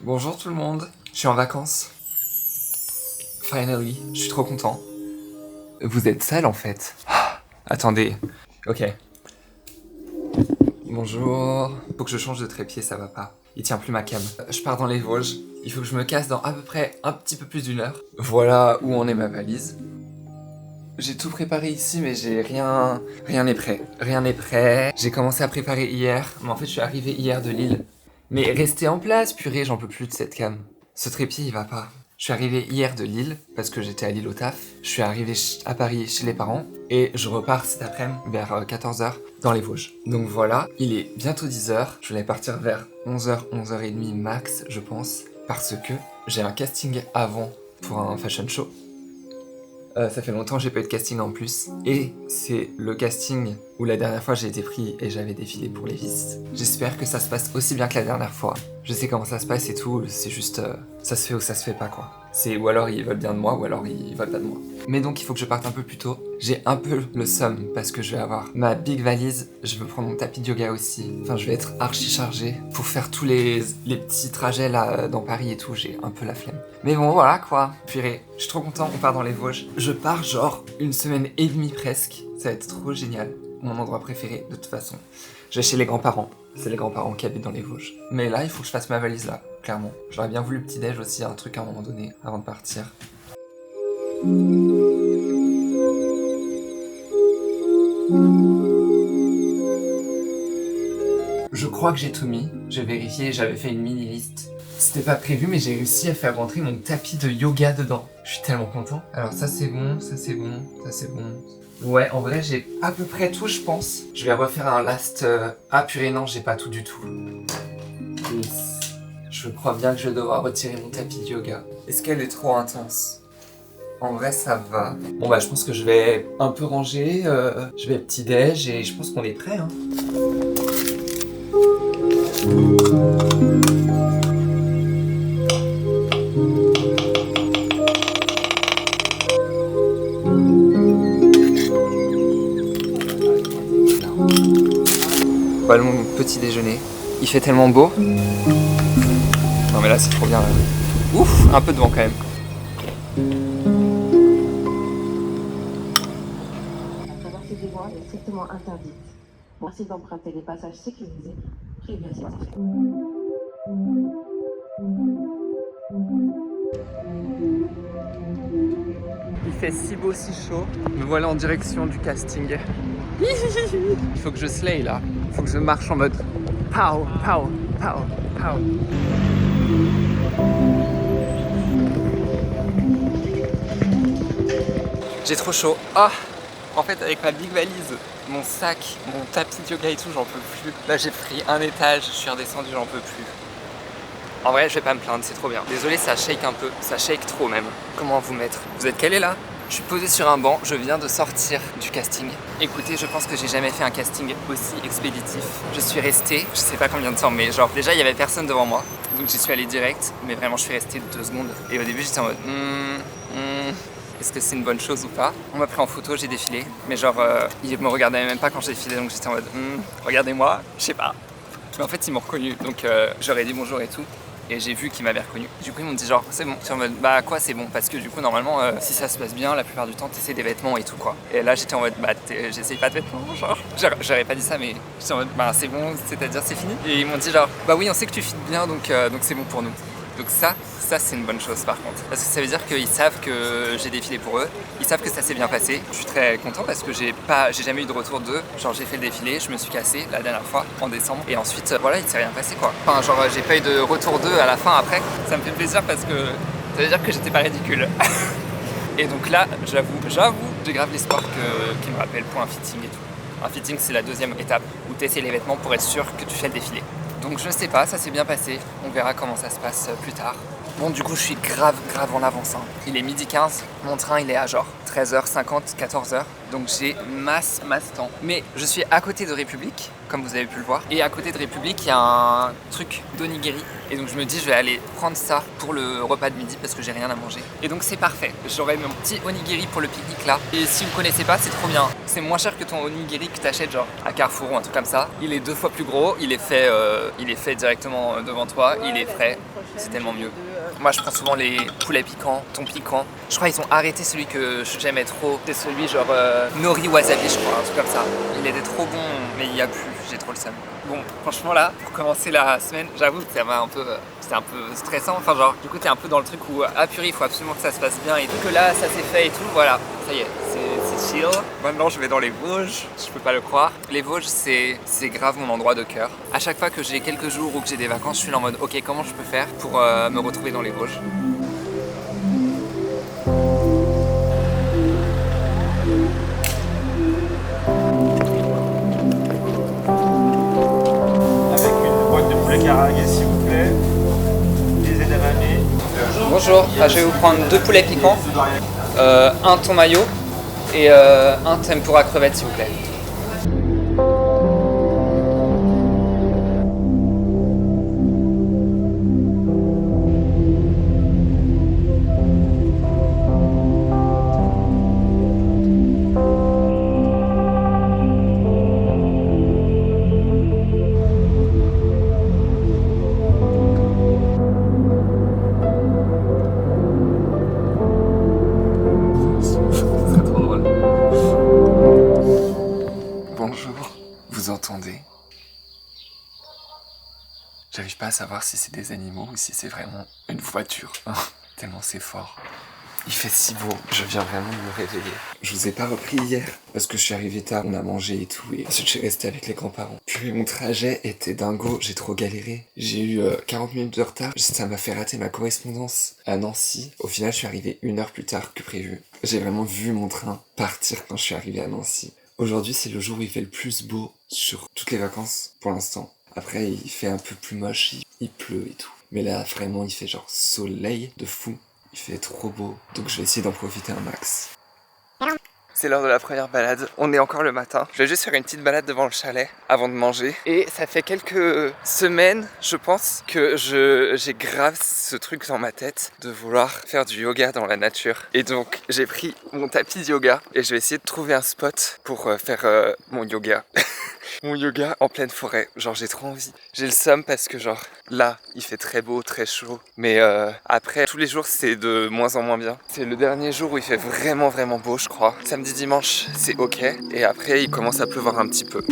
Bonjour tout le monde, je suis en vacances. Finally, je suis trop content. Vous êtes sale en fait. Attendez, ok. Bonjour. Faut que je change de trépied, ça va pas. Il tient plus ma cam. Je pars dans les Vosges. Il faut que je me casse dans à peu près un petit peu plus d'1 heure. Voilà où en est ma valise. J'ai tout préparé ici, mais j'ai rien... Rien n'est prêt. Rien n'est prêt. J'ai commencé à préparer hier, mais en fait je suis arrivé hier de Lille. Mais restez en place, purée, j'en peux plus de cette cam. Ce trépied, il va pas. Je suis arrivé hier de Lille, parce que j'étais à Lille au taf. Je suis arrivé à Paris chez les parents, et je repars cet après-midi vers 14 h dans les Vosges. Donc voilà, il est bientôt 10 h. Je vais partir vers 11 h, 11 h 30 max, je pense, parce que j'ai un casting avant pour un fashion show. Ça fait longtemps que j'ai pas eu de casting en plus. Et c'est le casting où la dernière fois j'ai été pris et j'avais défilé pour Levi's. J'espère que ça se passe aussi bien que la dernière fois. Je sais comment ça se passe et tout, c'est juste... ça se fait ou ça se fait pas quoi. C'est ou alors ils veulent bien de moi ou alors ils veulent pas de moi. Mais donc il faut que je parte un peu plus tôt. J'ai un peu le seum parce que je vais avoir ma big valise. Je veux prendre mon tapis de yoga aussi. Enfin je vais être archi chargé pour faire tous les petits trajets là dans Paris et tout. J'ai un peu la flemme. Mais bon voilà quoi. Purée, je suis trop content, on part dans les Vosges. Je pars genre 1 semaine et demie presque. Ça va être trop génial. Mon endroit préféré de toute façon. Je vais chez les grands-parents. C'est les grands-parents qui habitent dans les Vosges. Mais là, il faut que je fasse ma valise là, clairement. J'aurais bien voulu le petit-déj aussi, un truc à un moment donné, avant de partir. Je crois que j'ai tout mis. J'ai vérifié, j'avais fait une mini-liste. C'était pas prévu, mais j'ai réussi à faire rentrer mon tapis de yoga dedans. Je suis tellement content. Alors ça c'est bon, ça c'est bon, ça c'est bon. Ouais, en vrai, j'ai à peu près tout, je pense. Je vais refaire un last... Ah purée, non, j'ai pas tout du tout. Yes. Je crois bien que je vais devoir retirer mon tapis de yoga. Est-ce qu'elle est trop intense? En vrai, ça va. Bon bah, je pense que je vais un peu ranger. Je vais petit-déj et je pense qu'on est prêt, hein. Voilà mon petit déjeuner. Il fait tellement beau. Non mais là c'est trop bien là. Ouf, un peu de vent quand même. La traversée des voies est strictement interdite. Merci d'emprunter les passages sécurisés. Prévus à cet effet. Il fait si beau, si chaud. Me voilà en direction du casting. Il faut que je slay là. Il faut que je marche en mode pow, pow, pow, pow. J'ai trop chaud. Ah, en fait avec ma big valise, mon sac, mon tapis de yoga et tout, j'en peux plus. Là j'ai pris un étage, je suis redescendu, j'en peux plus. En vrai, je vais pas me plaindre, c'est trop bien. Désolé, ça shake un peu, ça shake trop même. Comment vous mettre? Vous êtes calé là? Je suis posé sur un banc, je viens de sortir du casting. Écoutez, je pense que j'ai jamais fait un casting aussi expéditif. Je suis resté, je sais pas combien de temps, mais genre déjà il y avait personne devant moi. Donc j'y suis allé direct, mais vraiment je suis resté 2 secondes. Et au début j'étais en mode est-ce que c'est une bonne chose ou pas? On m'a pris en photo, j'ai défilé. Mais genre, ils me regardaient même pas quand j'ai défilé, donc j'étais en mode regardez-moi, je sais pas. Mais en fait ils m'ont reconnu, donc j'aurais dit bonjour et tout. Et j'ai vu qu'ils m'avaient reconnu. Du coup ils m'ont dit genre c'est bon. J'étais en mode bah quoi c'est bon? Parce que du coup normalement si ça se passe bien la plupart du temps t'essaies des vêtements et tout quoi. Et là j'étais en mode bah j'essaye pas de vêtements genre. J'aurais pas dit ça mais j'étais en mode bah c'est bon, c'est-à-dire c'est fini. Et ils m'ont dit genre bah oui on sait que tu fites bien donc c'est bon pour nous. Donc ça c'est une bonne chose par contre. Parce que ça veut dire qu'ils savent que j'ai défilé pour eux, ils savent que ça s'est bien passé. Je suis très content parce que j'ai jamais eu de retour d'eux. Genre j'ai fait le défilé, je me suis cassé la dernière fois en décembre et ensuite voilà il s'est rien passé quoi. Enfin genre j'ai pas eu de retour d'eux à la fin après. Ça me fait plaisir parce que ça veut dire que j'étais pas ridicule. Et donc là j'avoue, j'ai grave l'espoir qu'ils me rappellent pour un fitting et tout. Un fitting c'est la 2e étape où tu essaies les vêtements pour être sûr que tu fais le défilé. Donc je sais pas, ça s'est bien passé, on verra comment ça se passe plus tard. Bon du coup je suis grave en avance hein. Il est 12h15, mon train il est à genre 13h50, 14h. Donc j'ai masse temps. Mais je suis à côté de République, comme vous avez pu le voir. Et à côté de République il y a un truc d'onigiri Et donc je me dis je vais aller prendre ça pour le repas de midi parce que j'ai rien à manger. Et donc c'est parfait. J'aurai mon petit onigiri pour le pique-nique là. Et si vous connaissez pas, c'est trop bien. C'est moins cher que ton onigiri que t'achètes genre à Carrefour ou un truc comme ça. Il est 2 fois plus gros, il est fait directement devant toi, il est frais. C'est tellement mieux. Moi je prends souvent les poulets piquants, thon piquant. Je crois qu'ils ont arrêté celui que j'aimais trop. C'est celui genre nori wasabi je crois, un truc comme ça. Il était trop bon mais il y a plus, j'ai trop le seum. Bon franchement là, pour commencer la semaine, j'avoue que c'était un peu stressant. Enfin genre du coup t'es un peu dans le truc où purée il faut absolument que ça se passe bien et que là ça s'est fait et tout, voilà, ça y est, c'est chill. Maintenant je vais dans les Vosges, je peux pas le croire. Les Vosges c'est grave mon endroit de cœur. À chaque fois que j'ai quelques jours ou que j'ai des vacances, je suis là en mode ok comment je peux faire pour me retrouver dans les Vosges. S'il vous plaît, des edamame. Bonjour, je vais vous prendre 2 poulets piquants, un thon mayo et un tempura crevette s'il vous plaît. Bonjour, vous entendez? J'arrive pas à savoir si c'est des animaux ou si c'est vraiment une voiture, tellement c'est fort. Il fait si beau, je viens vraiment de me réveiller. Je vous ai pas repris hier, parce que je suis arrivé tard, on a mangé et tout, et ensuite je suis resté avec les grands-parents. Puis mon trajet était dingo, j'ai trop galéré. J'ai eu 40 minutes de retard, ça m'a fait rater ma correspondance à Nancy. Au final, je suis arrivé 1 heure plus tard que prévu. J'ai vraiment vu mon train partir quand je suis arrivé à Nancy. Aujourd'hui, c'est le jour où il fait le plus beau sur toutes les vacances, pour l'instant. Après, il fait un peu plus moche, il pleut et tout. Mais là, vraiment, il fait genre soleil de fou. Il fait trop beau, donc je vais essayer d'en profiter un max. C'est l'heure de la première balade, on est encore le matin. Je vais juste faire une petite balade devant le chalet avant de manger. Et ça fait quelques semaines, je pense, que j'ai grave ce truc dans ma tête de vouloir faire du yoga dans la nature. Et donc j'ai pris mon tapis de yoga et je vais essayer de trouver un spot pour faire mon yoga. Mon yoga en pleine forêt, genre j'ai trop envie. J'ai le seum parce que genre là il fait très beau, très chaud. Mais après tous les jours c'est de moins en moins bien. C'est le dernier jour où il fait vraiment beau je crois. Samedi dimanche c'est ok et après il commence à pleuvoir un petit peu.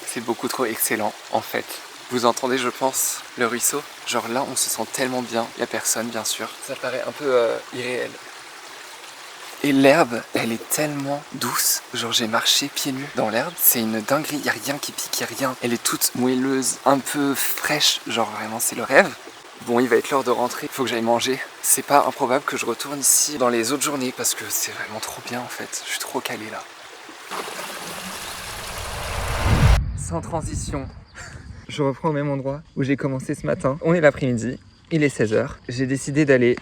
C'est beaucoup trop excellent en fait. Vous entendez je pense le ruisseau? Genre là on se sent tellement bien, il n'y a personne bien sûr. Ça paraît un peu irréel. Et l'herbe, elle est tellement douce. Genre j'ai marché pieds nus dans l'herbe. C'est une dinguerie, il n'y a rien qui pique, il n'y a rien. Elle est toute moelleuse, un peu fraîche. Genre vraiment c'est le rêve. Bon, il va être l'heure de rentrer, il faut que j'aille manger. C'est pas improbable que je retourne ici dans les autres journées parce que c'est vraiment trop bien en fait. Je suis trop calé là. Sans transition, je reprends au même endroit où j'ai commencé ce matin. On est l'après-midi, il est 16h. J'ai décidé d'aller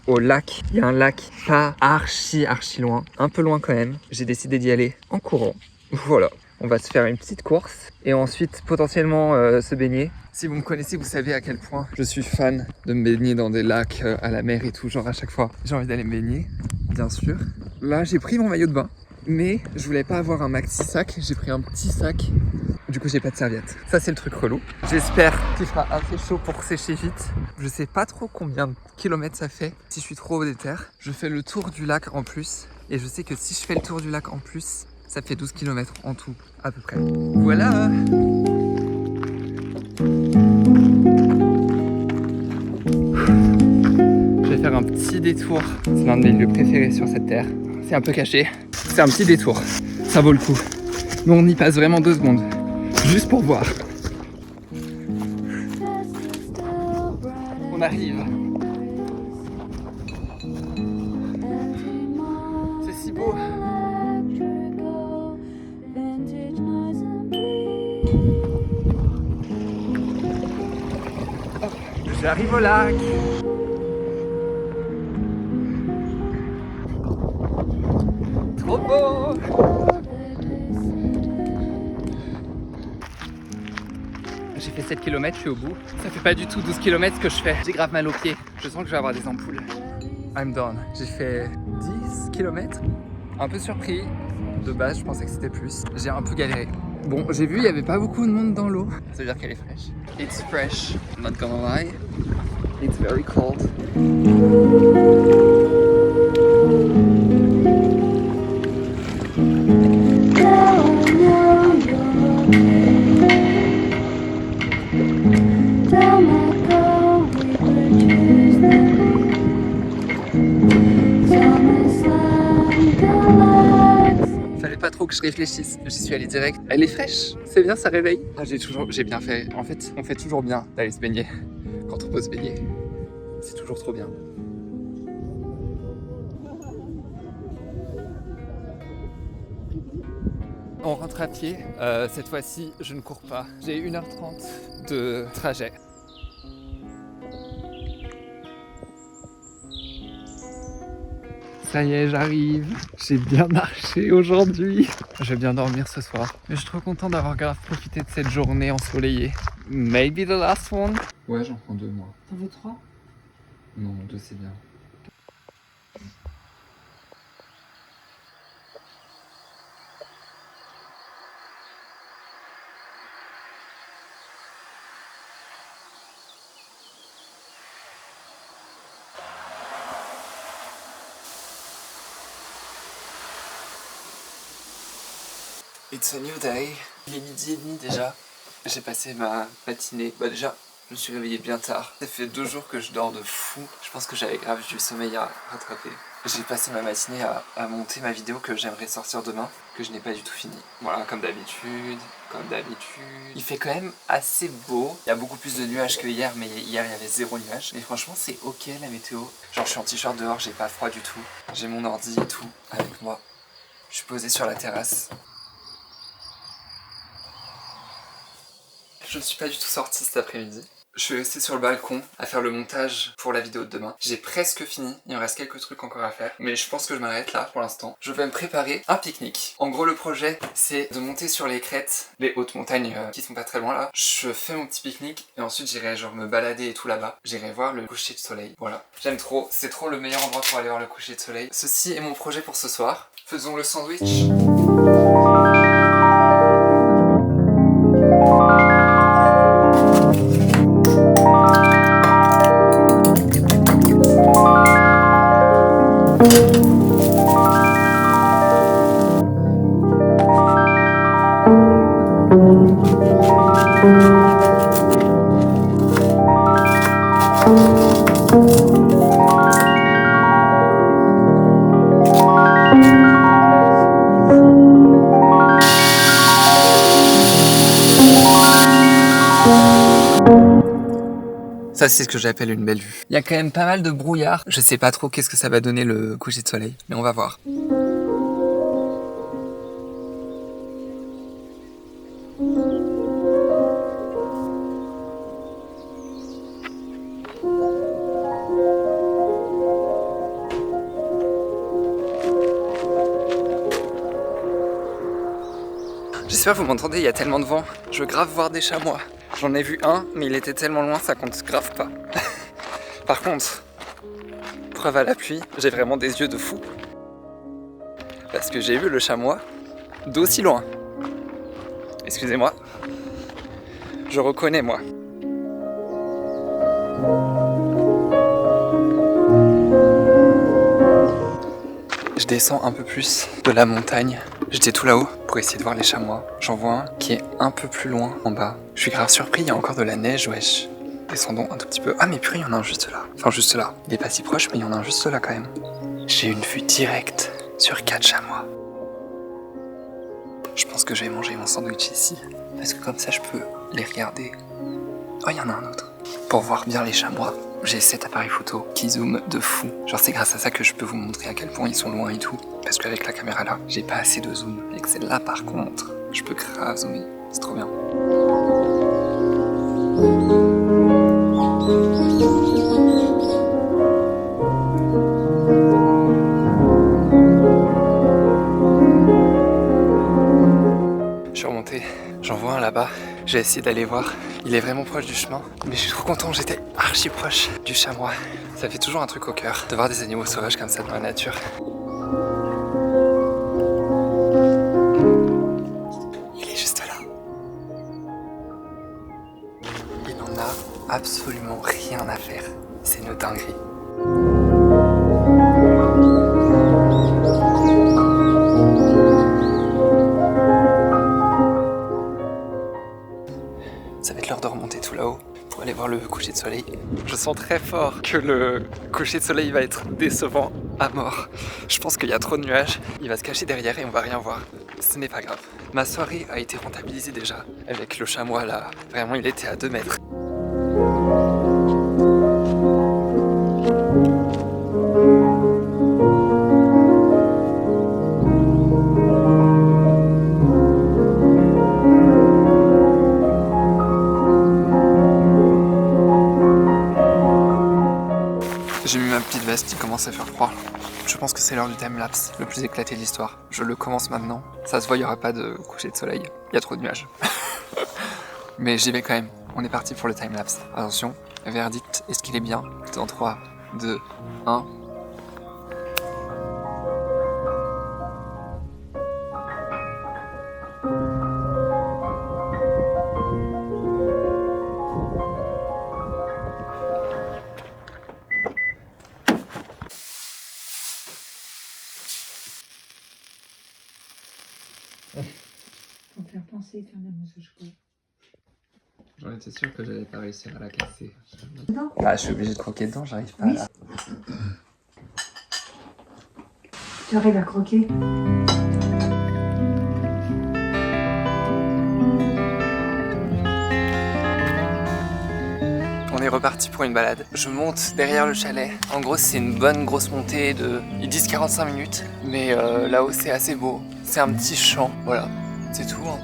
au lac. Il y a un lac pas archi loin, un peu loin quand même. J'ai décidé d'y aller en courant. Voilà, on va se faire une petite course et ensuite potentiellement se baigner. Si vous me connaissez, vous savez à quel point je suis fan de me baigner dans des lacs, à la mer et tout. Genre à chaque fois, j'ai envie d'aller me baigner, bien sûr. Là, j'ai pris mon maillot de bain, mais je voulais pas avoir un maxi sac. J'ai pris un petit sac. Du coup, j'ai pas de serviette. Ça, c'est le truc relou. J'espère qu'il fera assez chaud pour sécher vite. Je sais pas trop combien de kilomètres ça fait. Si je suis trop déter, je fais le tour du lac en plus. Et je sais que si je fais le tour du lac en plus, ça fait 12 km en tout, à peu près. Voilà! Je vais faire un petit détour. C'est l'un de mes lieux préférés sur cette terre. C'est un peu caché. C'est un petit détour. Ça vaut le coup. Mais on y passe vraiment 2 secondes. Juste pour voir. On arrive. C'est si beau. J'arrive au lac. Trop beau. J'ai fait 7 km, je suis au bout. Ça fait pas du tout 12 km ce que je fais. J'ai grave mal aux pieds. Je sens que je vais avoir des ampoules. I'm done. J'ai fait 10 km. Un peu surpris. De base, je pensais que c'était plus. J'ai un peu galéré. Bon, j'ai vu, il n'y avait pas beaucoup de monde dans l'eau. Ça veut dire qu'elle est fraîche. It's fresh, I'm not gonna lie. It's very cold. Fallait pas trop que je réfléchisse, j'y suis allé direct. Elle est fraîche, c'est bien, ça réveille. Ah, j'ai bien fait. En fait, on fait toujours bien d'aller se baigner. Quand on peut se baigner, c'est toujours trop bien. On rentre à pied. Cette fois-ci, je ne cours pas. J'ai 1h30 de trajet. Ça y est, j'arrive. J'ai bien marché aujourd'hui. Je vais bien dormir ce soir. Mais je suis trop content d'avoir grave profité de cette journée ensoleillée. Maybe the last one. Ouais, j'en prends 2 moi. T'en veux 3? Non, 2 c'est bien. It's a new day. Il est 12h30 déjà. J'ai passé ma matinée. Bah déjà, je me suis réveillé bien tard. Ça fait 2 jours que je dors de fou. Je pense que j'avais grave du sommeil à rattraper. J'ai passé ma matinée à monter ma vidéo que j'aimerais sortir demain, que je n'ai pas du tout fini. Voilà, comme d'habitude. Il fait quand même assez beau. Il y a beaucoup plus de nuages que hier, mais hier il y avait 0 nuage. Mais franchement, c'est ok la météo. Genre, je suis en t-shirt dehors, j'ai pas froid du tout. J'ai mon ordi et tout avec moi. Je suis posé sur la terrasse. Je ne suis pas du tout sorti cet après-midi. Je suis resté sur le balcon à faire le montage pour la vidéo de demain. J'ai presque fini, il me reste quelques trucs encore à faire. Mais je pense que je m'arrête là pour l'instant. Je vais me préparer un pique-nique. En gros, le projet, c'est de monter sur les crêtes, les hautes montagnes qui sont pas très loin là. Je fais mon petit pique-nique et ensuite j'irai genre me balader et tout là-bas. J'irai voir le coucher de soleil. Voilà. J'aime trop, c'est trop le meilleur endroit pour aller voir le coucher de soleil. Ceci est mon projet pour ce soir. Faisons le sandwich. Ça, c'est ce que j'appelle une belle vue. Il y a quand même pas mal de brouillard. Je sais pas trop qu'est-ce que ça va donner le coucher de soleil, mais on va voir. J'espère que vous m'entendez, il y a tellement de vent. Je veux grave voir des chamois. J'en ai vu un, mais il était tellement loin, ça compte grave pas. Par contre, preuve à l'appui, j'ai vraiment des yeux de fou. Parce que j'ai vu le chamois d'aussi loin. Excusez-moi. Je reconnais, moi. Je descends un peu plus de la montagne. J'étais tout là-haut pour essayer de voir les chamois. J'en vois un qui est un peu plus loin en bas. Je suis grave surpris, il y a encore de la neige, wesh. Descendons un tout petit peu. Ah mais purée, il y en a un juste là. Enfin juste là. Il est pas si proche, mais il y en a un juste là quand même. J'ai une vue directe sur 4 chamois. Je pense que je vais manger mon sandwich ici. Parce que comme ça, je peux les regarder. Oh, il y en a un autre. Pour voir bien les chamois, j'ai cet appareil photo qui zoome de fou. Genre c'est grâce à ça que je peux vous montrer à quel point ils sont loin et tout. Parce qu'avec la caméra là, j'ai pas assez de zoom. Et que celle-là par contre, je peux grave zoomer. C'est trop bien. Je suis remonté, j'en vois un là-bas. J'ai essayé d'aller voir. Il est vraiment proche du chemin. Mais je suis trop content, j'étais archi proche du chamois. Ça fait toujours un truc au cœur de voir des animaux sauvages comme ça dans la nature. Il est juste là. Il n'en a absolument rien à faire. C'est une dinguerie. Ça va être l'heure de remonter tout là-haut pour aller voir le coucher de soleil. Je sens très fort que le coucher de soleil va être décevant à mort. Je pense qu'il y a trop de nuages, il va se cacher derrière et on va rien voir. Ce n'est pas grave. Ma soirée a été rentabilisée déjà avec le chamois là. Vraiment, il était à 2 mètres. J'ai mis ma petite veste, il commence à faire froid. Je pense que c'est l'heure du timelapse, le plus éclaté de l'histoire. Je le commence maintenant. Ça se voit, il n'y aura pas de coucher de soleil. Il y a trop de nuages. Mais j'y vais quand même. On est parti pour le timelapse. Attention, verdict, est-ce qu'il est bien? Dans 3, 2, 1... Pour me faire penser éternellement ce chocolat. J'en étais sûr que j'allais pas réussir à la casser. Non. Ah, je suis obligé de croquer dedans, j'arrive pas Oui. là. Tu arrives à croquer? On est reparti pour une balade. Je monte derrière le chalet. En gros, c'est une bonne grosse montée de... Ils disent 45 minutes, mais là-haut, c'est assez beau. C'est un petit champ, voilà. C'est tout, hein.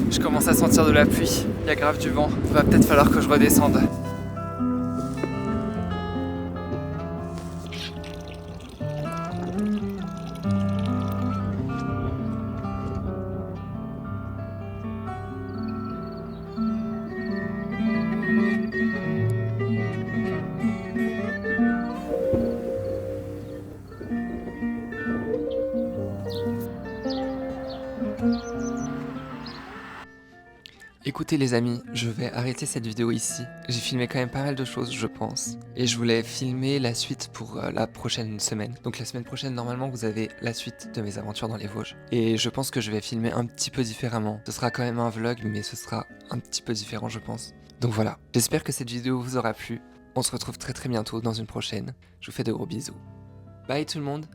Je commence à sentir de la pluie, il y a grave du vent. Il va peut-être falloir que je redescende. Écoutez les amis, je vais arrêter cette vidéo ici. J'ai filmé quand même pas mal de choses, je pense. Et je voulais filmer la suite pour la prochaine semaine. Donc la semaine prochaine, normalement, vous avez la suite de mes aventures dans les Vosges. Et je pense que je vais filmer un petit peu différemment. Ce sera quand même un vlog, mais ce sera un petit peu différent, je pense. Donc voilà, j'espère que cette vidéo vous aura plu. On se retrouve très bientôt dans une prochaine. Je vous fais de gros bisous. Bye tout le monde!